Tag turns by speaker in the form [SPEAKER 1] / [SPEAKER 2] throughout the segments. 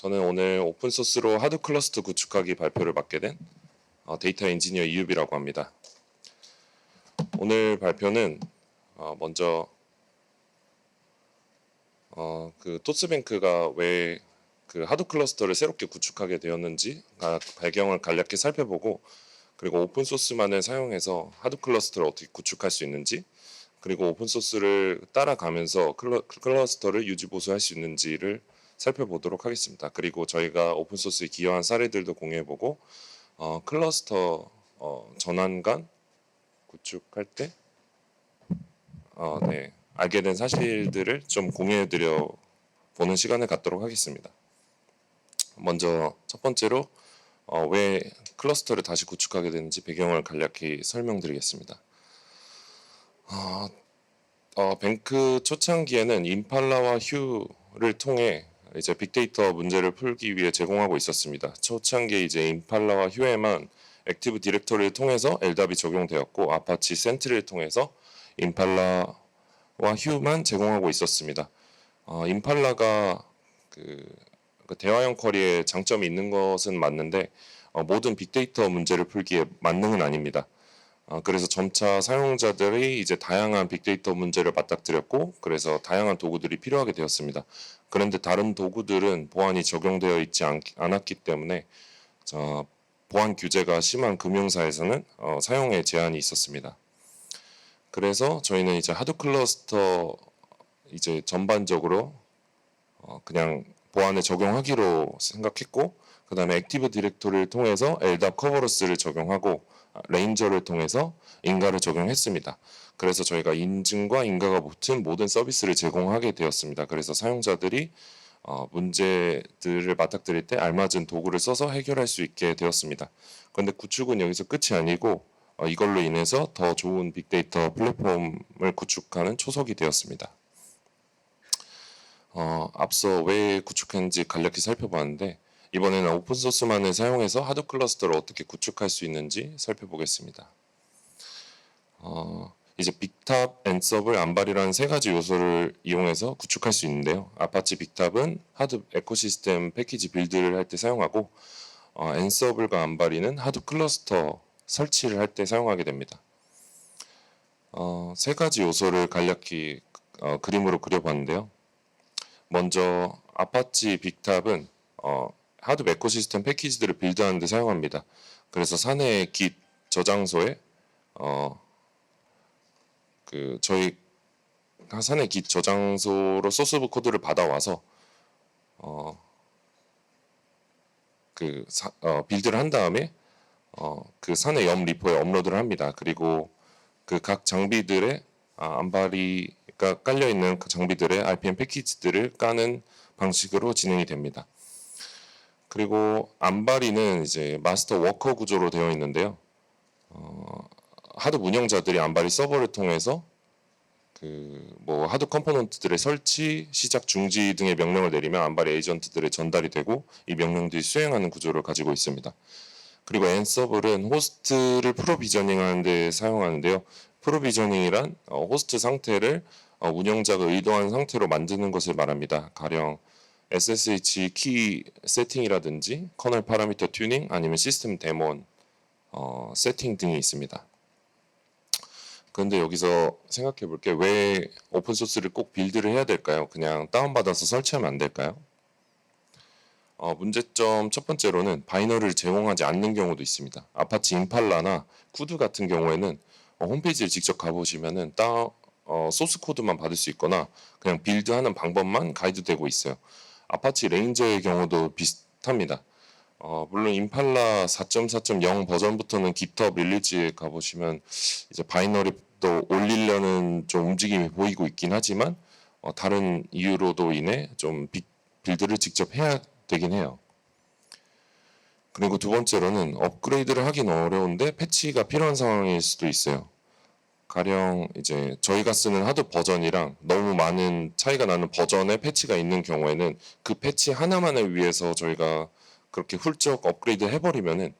[SPEAKER 1] 저는 오늘 오픈소스로 하드 클러스터 구축하기 발표를 맡게 된 데이터 엔지니어 이유비라고 합니다. 오늘 발표는 먼저 그 토스뱅크가 왜 그 하드 클러스터를 새롭게 구축하게 되었는지 배경을 간략히 살펴보고, 그리고 오픈소스만을 사용해서 하드 클러스터를 어떻게 구축할 수 있는지, 그리고 오픈소스를 따라가면서 클러스터를 유지 보수할 수 있는지를 살펴보도록 하겠습니다. 그리고 저희가 오픈소스에 기여한 사례들도 공유해보고, 클러스터 전환간 구축할 때 알게 된 사실들을 좀 공유해드려 보는 시간을 갖도록 하겠습니다. 먼저 첫 번째로 왜 클러스터를 다시 구축하게 되는지 배경을 간략히 설명드리겠습니다. 뱅크 초창기에는 임팔라와 휴를 통해 이제 빅데이터 문제를 풀기 위해 제공하고 있었습니다. 초창기에 이제 임팔라와 휴에만 액티브 디렉터리를 통해서 LDAP이 적용되었고, 아파치 센트리를 통해서 임팔라와 휴만 제공하고 있었습니다. 임팔라가 그 대화형 쿼리에 장점이 있는 것은 맞는데 모든 빅데이터 문제를 풀기에 만능은 아닙니다. 그래서 점차 사용자들이 이제 다양한 빅데이터 문제를 맞닥뜨렸고, 그래서 다양한 도구들이 필요하게 되었습니다. 그런데 다른 도구들은 보안이 적용되어 있지 않았기 때문에 보안 규제가 심한 금융사에서는 사용에 제한이 있었습니다. 그래서 저희는 이제 하드 클러스터 이제 전반적으로 그냥 보안에 적용하기로 생각했고, 그 다음에 액티브 디렉토리를 통해서 LDAP 커버로스를 적용하고, 레인저를 통해서 인가를 적용했습니다. 그래서 저희가 인증과 인가가 붙은 모든 서비스를 제공하게 되었습니다. 그래서 사용자들이 문제들을 맞닥뜨릴 때 알맞은 도구를 써서 해결할 수 있게 되었습니다. 그런데 구축은 여기서 끝이 아니고 이걸로 인해서 더 좋은 빅데이터 플랫폼을 구축하는 초석이 되었습니다. 앞서 왜 구축했는지 간략히 살펴봤는데, 이번에는 오픈소스만을 사용해서 하드 클러스터를 어떻게 구축할 수 있는지 살펴보겠습니다. 이제 빅탑, 앤서블, 안발이라는 세 가지 요소를 이용해서 구축할 수 있는데요. 아파치 빅탑은 하드 에코시스템 패키지 빌드를 할 때 사용하고, 앤서블과 안발이는 하드 클러스터 설치를 할 때 사용하게 됩니다. 세 가지 요소를 간략히 그림으로 그려봤는데요. 먼저 아파치 빅탑은 하드 에코시스템 패키지들을 빌드하는 데 사용합니다. 그래서 사내의 git 저장소에 저희 사내 git 저장소로 소스 코드를 받아와서 빌드를 한 다음에 그 사내 염 리포에 업로드를 합니다. 그리고 그 각 장비들의 안바리가 깔려 있는 그 장비들의 RPM 패키지들을 까는 방식으로 진행이 됩니다. 그리고 안바리는 이제 마스터 워커 구조로 되어 있는데요. 하드 운영자들이 안바리 서버를 통해서 하드 컴포넌트들의 설치, 시작, 중지 등의 명령을 내리면 안바리 에이전트들의 전달이 되고, 이 명령들이 수행하는 구조를 가지고 있습니다. 그리고 앤서블은 호스트를 프로비저닝하는 데 사용하는데요. 프로비저닝이란 호스트 상태를 운영자가 의도한 상태로 만드는 것을 말합니다. 가령 SSH 키 세팅이라든지 커널 파라미터 튜닝, 아니면 시스템 데몬 세팅 등이 있습니다. 그런데 여기서 생각해 볼게, 왜 오픈소스를 꼭 빌드를 해야 될까요? 그냥 다운받아서 설치하면 안 될까요? 문제점 첫 번째로는 바이너리를 제공하지 않는 경우도 있습니다. 아파치 임팔라나 쿠드 같은 경우에는 홈페이지를 직접 가보시면은 소스 코드만 받을 수 있거나 그냥 빌드하는 방법만 가이드되고 있어요. 아파치 레인저의 경우도 비슷합니다. 물론 임팔라 4.4.0 버전부터는 GitHub 릴리즈에 가보시면 이제 바이너리도 올리려는 좀 움직임이 보이고 있긴 하지만 다른 이유로도 인해 좀 빌드를 직접 해야 되긴 해요. 그리고 두 번째로는 업그레이드를 하긴 어려운데 패치가 필요한 상황일 수도 있어요. 가령 이제 저희가 쓰는 하드 버전이랑 너무 많은 차이가 나는 버전의 패치가 있는 경우에는 그 패치 하나만을 위해서 저희가 그렇게 훌쩍 업그레이드 해버리면은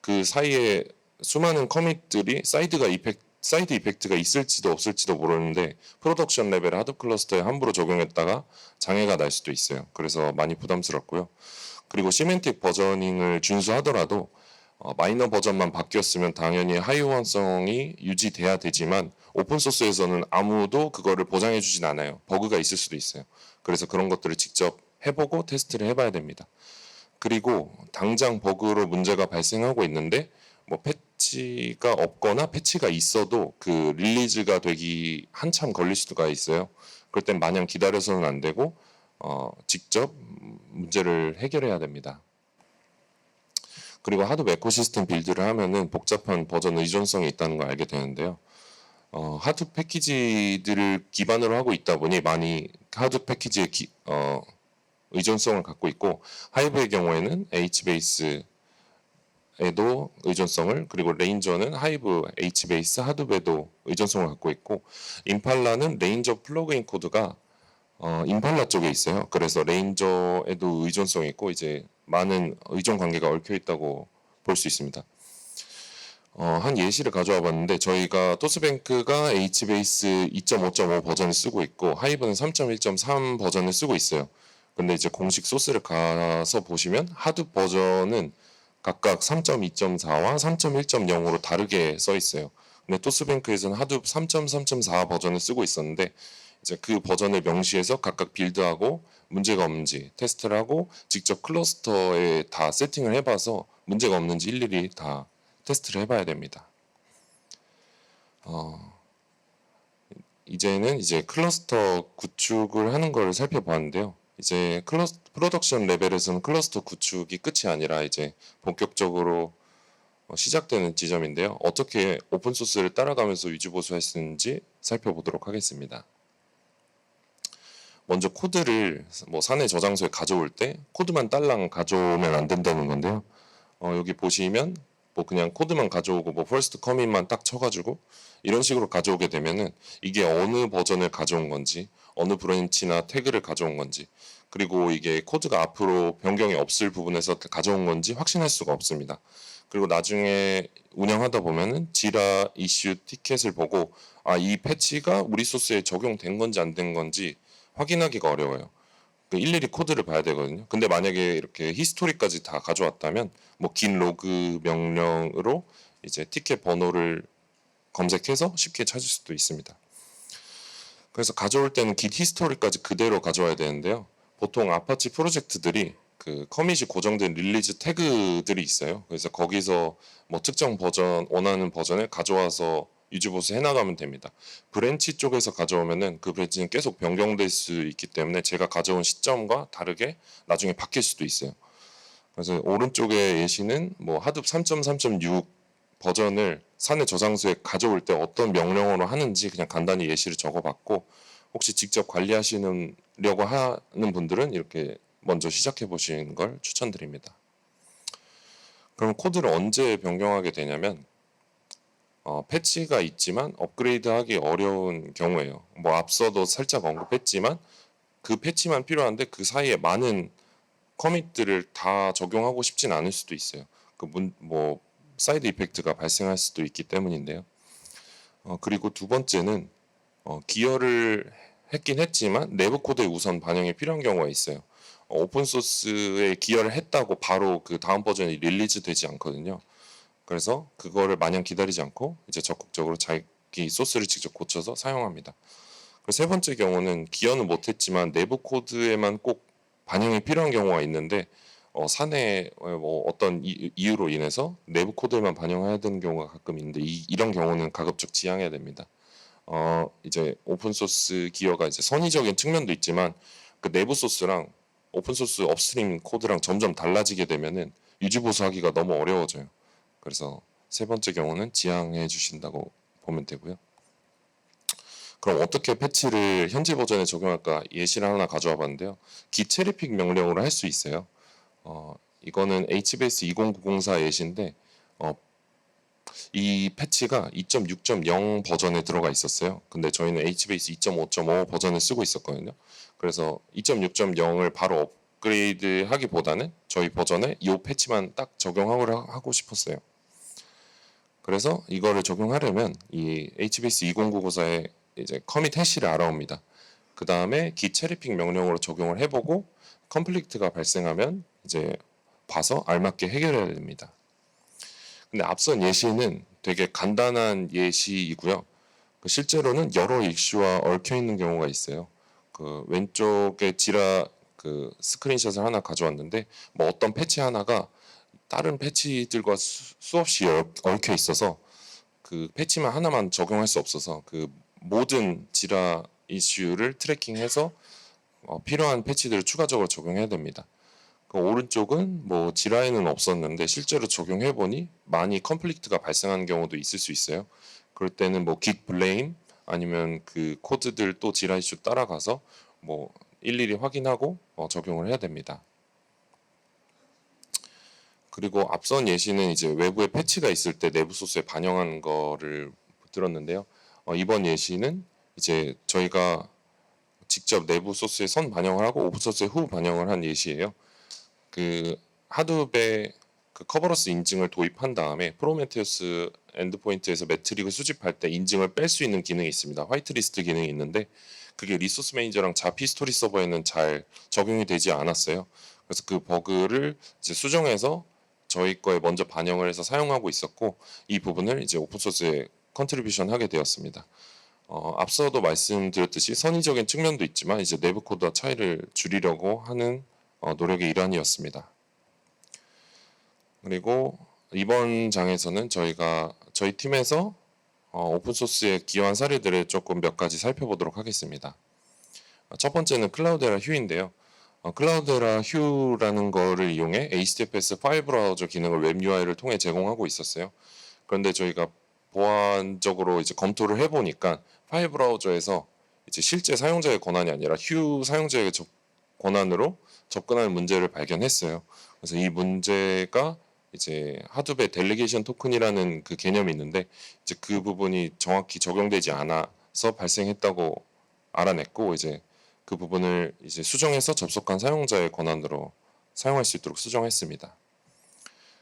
[SPEAKER 1] 그 사이에 수많은 커밋들이 사이드가 이펙트 사이드 이펙트가 있을지도 없을지도 모르는데 프로덕션 레벨 하드 클러스터에 함부로 적용했다가 장애가 날 수도 있어요. 그래서 많이 부담스럽고요. 그리고 시멘틱 버저닝을 준수하더라도 마이너 버전만 바뀌었으면 당연히 하이 호환성이 유지돼야 되지만 오픈 소스에서는 아무도 그거를 보장해 주진 않아요. 버그가 있을 수도 있어요. 그래서 그런 것들을 직접 해보고 테스트를 해봐야 됩니다. 그리고 당장 버그로 문제가 발생하고 있는데 뭐 패치가 없거나 패치가 있어도 그 릴리즈가 되기 한참 걸릴 수가 있어요. 그럴 땐 마냥 기다려서는 안 되고 직접 문제를 해결해야 됩니다. 그리고 하드 에코시스템 빌드를 하면은 복잡한 버전 의존성이 있다는 걸 알게 되는데요. 하드 패키지들을 기반으로 하고 있다 보니 많이 하드 패키지의 의존성을 갖고 있고 하이브의 경우에는 H베이스에도 의존성을 그리고 레인저는 하이브 H베이스 하드베도 의존성을 갖고 있고 임팔라는 레인저 플러그인 코드가 임팔라 쪽에 있어요. 그래서 레인저에도 의존성이 있고 이제 많은 의존 관계가 얽혀 있다고 볼 수 있습니다. 한 예시를 가져와 봤는데 저희가 토스뱅크가 H베이스 2.5.5 버전을 쓰고 있고 하이브는 3.1.3 버전을 쓰고 있어요. 근데 이제 공식 소스를 가서 보시면 하드 버전은 각각 3.2.4와 3.1.0으로 다르게 써 있어요. 근데 토스뱅크에서는 하드 3.3.4 버전을 쓰고 있었는데 이제 그 버전을 명시해서 각각 빌드하고 문제가 없는지 테스트를 하고 직접 클러스터에 다 세팅을 해봐서 문제가 없는지 일일이 다 테스트를 해봐야 됩니다. 이제는 이제 클러스터 구축을 하는 걸 살펴보았는데요. 이제 프로덕션 레벨에서는 클러스터 구축이 끝이 아니라 이제 본격적으로 시작되는 지점인데요. 어떻게 오픈 소스를 따라가면서 유지 보수할 수 있는지 살펴보도록 하겠습니다. 먼저 코드를 뭐 사내 저장소에 가져올 때 코드만 딸랑 가져오면 안 된다는 건데요. 여기 보시면 뭐 그냥 코드만 가져오고 뭐 퍼스트 커밋만 딱 쳐가지고 이런 식으로 가져오게 되면은 이게 어느 버전을 가져온 건지 어느 브랜치나 태그를 가져온 건지 그리고 이게 코드가 앞으로 변경이 없을 부분에서 가져온 건지 확신할 수가 없습니다. 그리고 나중에 운영하다 보면은 지라 이슈 티켓을 보고 이 패치가 우리 소스에 적용된 건지 안 된 건지 확인하기가 어려워요. 일일이 코드를 봐야 되거든요. 근데 만약에 이렇게 히스토리까지 다 가져왔다면 뭐 긴 로그 명령으로 이제 티켓 번호를 검색해서 쉽게 찾을 수도 있습니다. 그래서 가져올 때는 깃 히스토리까지 그대로 가져와야 되는데요. 보통 아파치 프로젝트들이 그 커밋이 고정된 릴리즈 태그들이 있어요. 그래서 거기서 뭐 특정 버전 원하는 버전을 가져와서 유지보수 해나가면 됩니다. 브랜치 쪽에서 가져오면은 그 브랜치는 계속 변경될 수 있기 때문에 제가 가져온 시점과 다르게 나중에 바뀔 수도 있어요. 그래서 오른쪽의 예시는 뭐 하둡 3.3.6 버전을 사내 저장소에 가져올 때 어떤 명령어로 하는지 그냥 간단히 예시를 적어봤고 혹시 직접 관리하시려고 하는 분들은 이렇게 먼저 시작해 보시는 걸 추천드립니다. 그럼 코드를 언제 변경하게 되냐면 패치가 있지만 업그레이드하기 어려운 경우에요. 뭐 앞서도 살짝 언급했지만 그 패치만 필요한데 그 사이에 많은 커밋들을 다 적용하고 싶진 않을 수도 있어요. 뭐 사이드 이펙트가 발생할 수도 있기 때문인데요. 그리고 두 번째는 기여를 했긴 했지만 내부 코드에 우선 반영이 필요한 경우가 있어요. 오픈 소스에 기여를 했다고 바로 그 다음 버전이 릴리즈 되지 않거든요. 그래서 그거를 마냥 기다리지 않고 이제 적극적으로 자기 소스를 직접 고쳐서 사용합니다. 세 번째 경우는 기여는 못했지만 내부 코드에만 꼭 반영이 필요한 경우가 있는데 사내 뭐 어떤 이유로 인해서 내부 코드에만 반영해야 되는 경우가 가끔 있는데 이런 경우는 가급적 지양해야 됩니다. 이제 오픈 소스 기여가 이제 선의적인 측면도 있지만 그 내부 소스랑 오픈 소스 업스트림 코드랑 점점 달라지게 되면은 유지 보수하기가 너무 어려워져요. 그래서 세 번째 경우는 지양해 주신다고 보면 되고요. 그럼 어떻게 패치를 현재 버전에 적용할까 예시를 하나 가져와 봤는데요. git 체리픽 명령으로 할 수 있어요. 이거는 HBase 20904 예시인데 이 패치가 2.6.0 버전에 들어가 있었어요. 근데 저희는 HBase 2.5.5 버전을 쓰고 있었거든요. 그래서 2.6.0을 바로 업그레이드 하기보다는 저희 버전에 이 패치만 딱 적용하고 싶었어요. 그래서 이거를 적용하려면 이 HBase 2099사의 이제 커밋 해시를 알아옵니다. 그 다음에 git 체리픽 명령으로 적용을 해보고 컴플리트가 발생하면 이제 봐서 알맞게 해결해야 됩니다. 근데 앞선 예시는 되게 간단한 예시이고요. 실제로는 여러 이슈와 얽혀 있는 경우가 있어요. 그 왼쪽에 지라 그 스크린샷을 하나 가져왔는데 뭐 어떤 패치 하나가 다른 패치들과 수없이 얽혀 있어서 그 패치만 하나만 적용할 수 없어서 그 모든 지라 이슈를 트래킹해서 필요한 패치들을 추가적으로 적용해야 됩니다. 그 오른쪽은 뭐 지라에는 없었는데 실제로 적용해 보니 많이 컨플릭트가 발생하는 경우도 있을 수 있어요. 그럴 때는 뭐 git blame 아니면 그 코드들 또 지라 이슈 따라가서 뭐 일일이 확인하고 적용을 해야 됩니다. 그리고 앞선 예시는 이제 외부에 패치가 있을 때 내부 소스에 반영하는 거를 들었는데요. 이번 예시는 이제 저희가 직접 내부 소스에 선 반영을 하고 오픈 소스에 후 반영을 한 예시예요. 그 하드웹에 그 커버러스 인증을 도입한 다음에 프로메테우스 엔드포인트에서 매트릭을 수집할 때 인증을 뺄 수 있는 기능이 있습니다. 화이트리스트 기능이 있는데 그게 리소스 매니저랑 자피 스토리 서버에는 잘 적용이 되지 않았어요. 그래서 그 버그를 이제 수정해서 저희 거에 먼저 반영을 해서 사용하고 있었고 이 부분을 이제 오픈 소스에 컨트리뷰션 하게 되었습니다. 앞서도 말씀드렸듯이 선의적인 측면도 있지만 이제 내부 코드와 차이를 줄이려고 하는 노력의 일환이었습니다. 그리고 이번 장에서는 저희 팀에서 오픈 소스에 기여한 사례들을 조금 몇 가지 살펴보도록 하겠습니다. 첫 번째는 클라우데라 휴인데요. 클라우데라 휴라는 거를 이용해 HTTPS 파일 브라우저 기능을 웹 UI를 통해 제공하고 있었어요. 그런데 저희가 보안적으로 이제 검토를 해보니까 파일 브라우저에서 이제 실제 사용자의 권한이 아니라 휴 사용자의 권한으로 접근하는 문제를 발견했어요. 그래서 이 문제가 이제 하드웹 델리게이션 토큰이라는 그 개념이 있는데 이제 그 부분이 정확히 적용되지 않아서 발생했다고 알아냈고 이제 그 부분을 이제 수정해서 접속한 사용자의 권한으로 사용할 수 있도록 수정했습니다.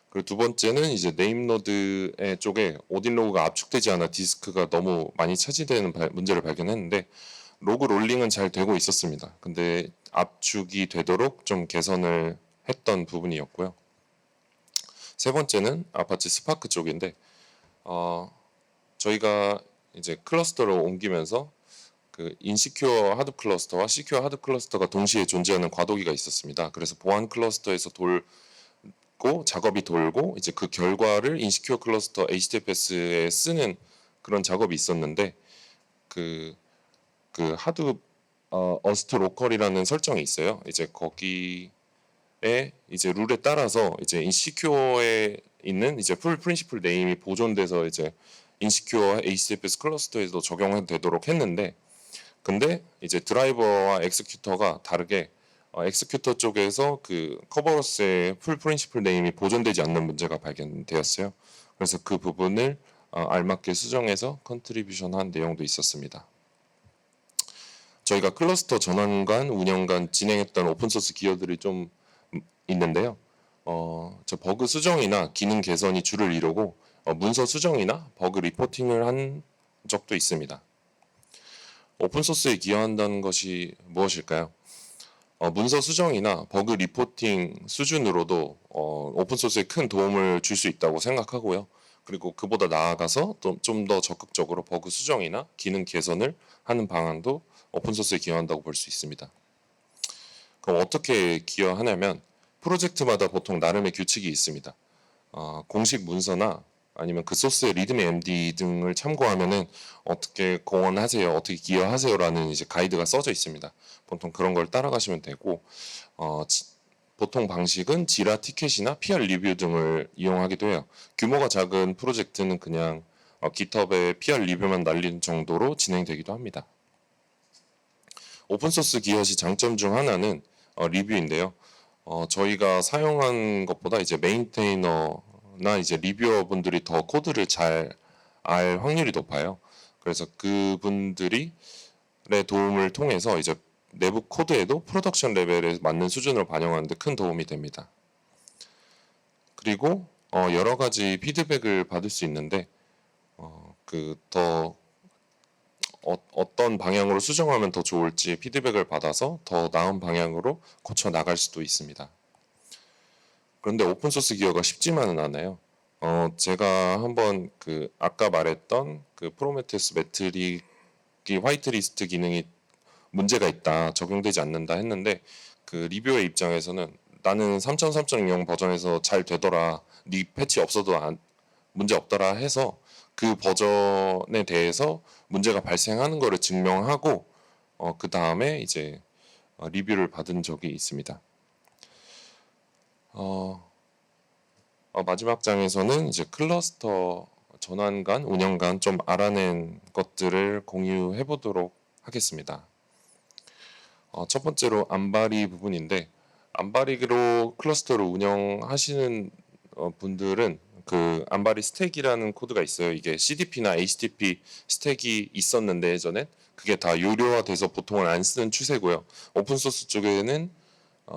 [SPEAKER 1] 그리고 두 번째는 이제 네임노드의 쪽에 오딘 로그가 압축되지 않아 디스크가 너무 많이 차지되는 문제를 발견했는데 로그 롤링은 잘 되고 있었습니다. 근데 압축이 되도록 좀 개선을 했던 부분이었고요. 세 번째는 아파치 스파크 쪽인데 저희가 이제 클러스터를 옮기면서 그 인시큐어 하드 클러스터와 시큐어 하드 클러스터가 동시에 존재하는 과도기가 있었습니다. 그래서 보안 클러스터에서 돌고 작업이 돌고 이제 그 결과를 인시큐어 클러스터 HTTPS에 쓰는 그런 작업이 있었는데 그 하드 어스트 로컬이라는 설정이 있어요. 이제 거기에 이제 룰에 따라서 이제 인시큐어에 있는 이제 풀 프린시플 네임이 보존돼서 이제 인시큐어 HTTPS 클러스터에도 적용되도록 했는데 근데 이제 드라이버와 엑스큐터가 다르게 엑스큐터 쪽에서 그 커버러스의 풀 프린시플 네임이 보존되지 않는 문제가 발견되었어요. 그래서 그 부분을 알맞게 수정해서 컨트리뷰션한 내용도 있었습니다. 저희가 클러스터 전환관, 운영관 진행했던 오픈소스 기여들이 좀 있는데요. 저 버그 수정이나 기능 개선이 주를 이루고 문서 수정이나 버그 리포팅을 한 적도 있습니다. 오픈소스에 기여한다는 것이 무엇일까요? 문서 수정이나 버그 리포팅 수준으로도 오픈소스에 큰 도움을 줄 수 있다고 생각하고요. 그리고 그보다 나아가서 좀 더 적극적으로 버그 수정이나 기능 개선을 하는 방안도 오픈소스에 기여한다고 볼 수 있습니다. 그럼 어떻게 기여하냐면 프로젝트마다 보통 나름의 규칙이 있습니다. 공식 문서나 아니면 그 소스의 리드미 MD 등을 참고하면은 어떻게 공헌하세요, 어떻게 기여하세요라는 이제 가이드가 써져 있습니다. 보통 그런 걸 따라가시면 되고 보통 방식은 지라 티켓이나 PR 리뷰 등을 이용하기도 해요. 규모가 작은 프로젝트는 그냥 GitHub에 PR 리뷰만 날리는 정도로 진행되기도 합니다. 오픈소스 기여 시 장점 중 하나는 리뷰인데요. 저희가 사용한 것보다 이제 메인테이너나 이제 리뷰어 분들이 더 코드를 잘 알 확률이 높아요. 그래서 그분들이 도움을 통해서 이제 내부 코드에도 프로덕션 레벨에 맞는 수준으로 반영하는 데 큰 도움이 됩니다. 그리고 여러 가지 피드백을 받을 수 있는데 더 어떤 방향으로 수정하면 더 좋을지 피드백을 받아서 더 나은 방향으로 고쳐 나갈 수도 있습니다. 그런데 오픈 소스 기어가 쉽지만은 않아요. 제가 한번 아까 말했던 프로메테우스 매트릭이 화이트리스트 기능이 문제가 있다, 적용되지 않는다 했는데 리뷰의 입장에서는 나는 3.3.0 버전에서 잘 되더라, 네 패치 없어도 문제 없더라 해서 그 버전에 대해서 문제가 발생하는 것을 증명하고 그 다음에 이제 리뷰를 받은 적이 있습니다. 마지막 장에서는 이제 클러스터 전환간, 운영간 좀 알아낸 것들을 공유해 보도록 하겠습니다. 첫 번째로 안바리 부분인데, 안바리로 클러스터를 운영하시는 분들은 안바리 스택이라는 코드가 있어요. 이게 CDP나 HTTP 스택이 있었는데 예전엔 그게 다 유료화돼서 보통은 안 쓰는 추세고요. 오픈소스 쪽에는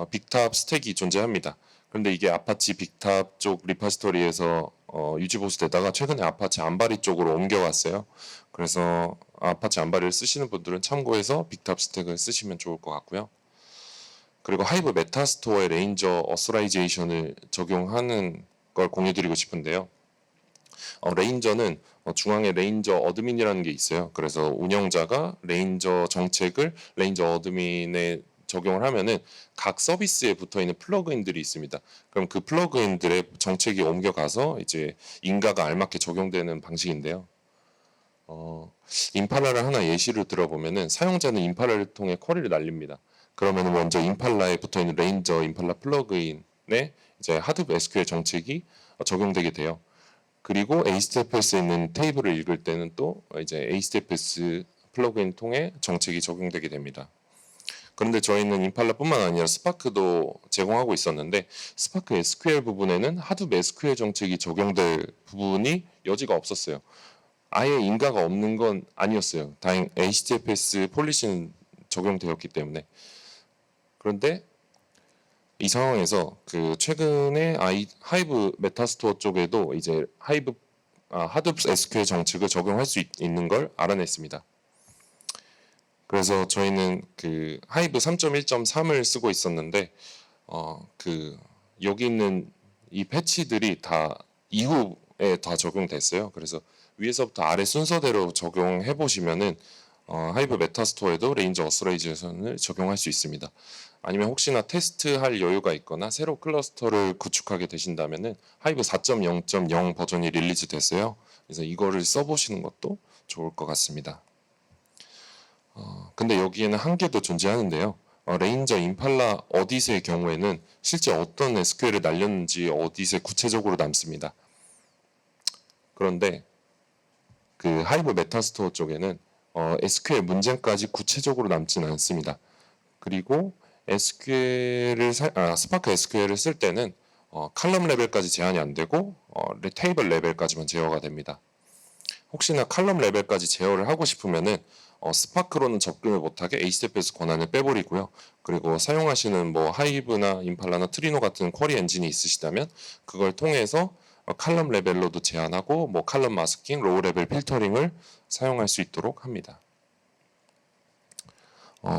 [SPEAKER 1] 빅탑 스택이 존재합니다. 그런데 이게 아파치 빅탑 쪽 리파지토리에서 유지 보수되다가 최근에 아파치 안바리 쪽으로 옮겨왔어요. 그래서 아파치 안바리를 쓰시는 분들은 참고해서 빅탑 스택을 쓰시면 좋을 것 같고요. 그리고 하이브 메타스토어의 레인저 어소라이제이션을 적용하는 걸 공유드리고 싶은데요. 레인저는 중앙에 레인저 어드민이라는 게 있어요. 그래서 운영자가 레인저 정책을 레인저 어드민에 적용을 하면은 각 서비스에 붙어 있는 플러그인들이 있습니다. 그럼 그 플러그인들의 정책이 옮겨가서 이제 인가가 알맞게 적용되는 방식인데요. 임팔라를 하나 예시로 들어보면은 사용자는 임팔라를 통해 쿼리를 날립니다. 그러면 먼저 임팔라에 붙어 있는 레인저 임팔라 플러그인에 이제 하드웨어 SQL 정책이 적용되게 돼요. 그리고 HTTPS에 있는 테이블을 읽을 때는 또 이제 HTTPS 플러그인 통해 정책이 적용되게 됩니다. 그런데 저희는 임팔라뿐만 아니라 스파크도 제공하고 있었는데 스파크 SQL 부분에는 하드웨어 SQL 정책이 적용될 부분이 여지가 없었어요. 아예 인가가 없는 건 아니었어요. 다행 HTTPS 폴리시는 적용되었기 때문에. 그런데 이 상황에서 최근에 하이브 메타스토어 쪽에도 이제 하드웨어 SQL 정책을 적용할 수 있는 걸 알아냈습니다. 그래서 저희는 하이브 3.1.3을 쓰고 있었는데 여기 있는 이 패치들이 다 이후에 다 적용됐어요. 그래서 위에서부터 아래 순서대로 적용해 보시면은 하이브 메타스토어에도 레인저 어소라이제이션을 적용할 수 있습니다. 아니면 혹시나 테스트할 여유가 있거나 새로 클러스터를 구축하게 되신다면은 하이브 4.0.0 버전이 릴리즈 됐어요. 그래서 이거를 써보시는 것도 좋을 것 같습니다. 근데 여기에는 한계도 존재하는데요. 레인저 임팔라 어디스의 경우에는 실제 어떤 SQL을 날렸는지 어디스에 구체적으로 남습니다. 그런데 하이브 메타스토어 쪽에는 SQL 문제까지 구체적으로 남지는 않습니다. 그리고 스파크 SQL을 쓸 때는 칼럼 레벨까지 제한이 안 되고 테이블 레벨까지만 제어가 됩니다. 혹시나 칼럼 레벨까지 제어를 하고 싶으면은 스파크로는 접근을 못하게 HTTPS 권한을 빼버리고요. 그리고 사용하시는 뭐 하이브나 임팔라나 트리노 같은 쿼리 엔진이 있으시다면 그걸 통해서 칼럼 레벨로도 제한하고 뭐 칼럼 마스킹, 로우 레벨 필터링을 사용할 수 있도록 합니다.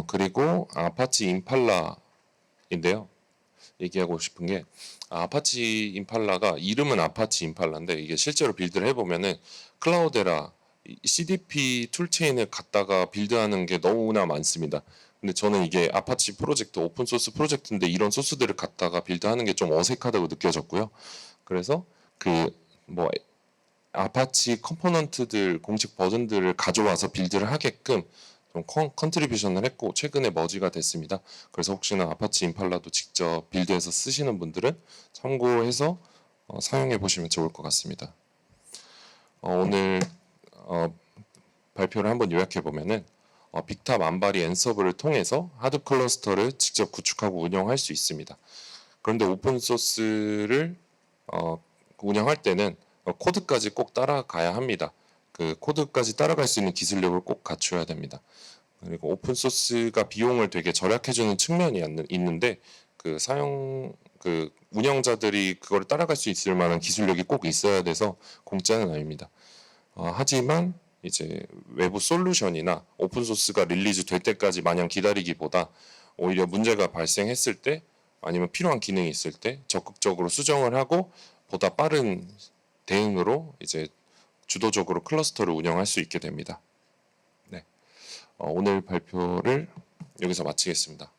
[SPEAKER 1] 그리고 아파치 임팔라인데요. 얘기하고 싶은 게 아파치 임팔라가 이름은 아파치 임팔라인데 이게 실제로 빌드를 해보면은 클라우데라 CDP 툴체인을 갖다가 빌드하는 게 너무나 많습니다. 근데 저는 이게 아파치 프로젝트 오픈소스 프로젝트인데 이런 소스들을 갖다가 빌드하는 게 좀 어색하다고 느껴졌고요. 그래서 뭐 아파치 컴포넌트들 공식 버전들을 가져와서 빌드를 하게끔 좀 컨트리뷰션을 했고 최근에 머지가 됐습니다. 그래서 혹시나 아파치 임팔라도 직접 빌드해서 쓰시는 분들은 참고해서 사용해 보시면 좋을 것 같습니다. 오늘 발표를 한번 요약해 보면은 빅탑 안바리 앤서브를 통해서 하드 클러스터를 직접 구축하고 운영할 수 있습니다. 그런데 오픈 소스를 운영할 때는 코드까지 꼭 따라가야 합니다. 코드까지 따라갈 수 있는 기술력을 꼭 갖춰야 됩니다. 그리고 오픈 소스가 비용을 되게 절약해주는 측면이 있는데 운영자들이 그걸 따라갈 수 있을 만한 기술력이 꼭 있어야 돼서 공짜는 아닙니다. 하지만 이제 외부 솔루션이나 오픈 소스가 릴리즈 될 때까지 마냥 기다리기보다 오히려 문제가 발생했을 때 아니면 필요한 기능이 있을 때 적극적으로 수정을 하고 보다 빠른 대응으로 이제 주도적으로 클러스터를 운영할 수 있게 됩니다. 네, 오늘 발표를 여기서 마치겠습니다.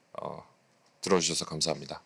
[SPEAKER 1] 들어주셔서 감사합니다.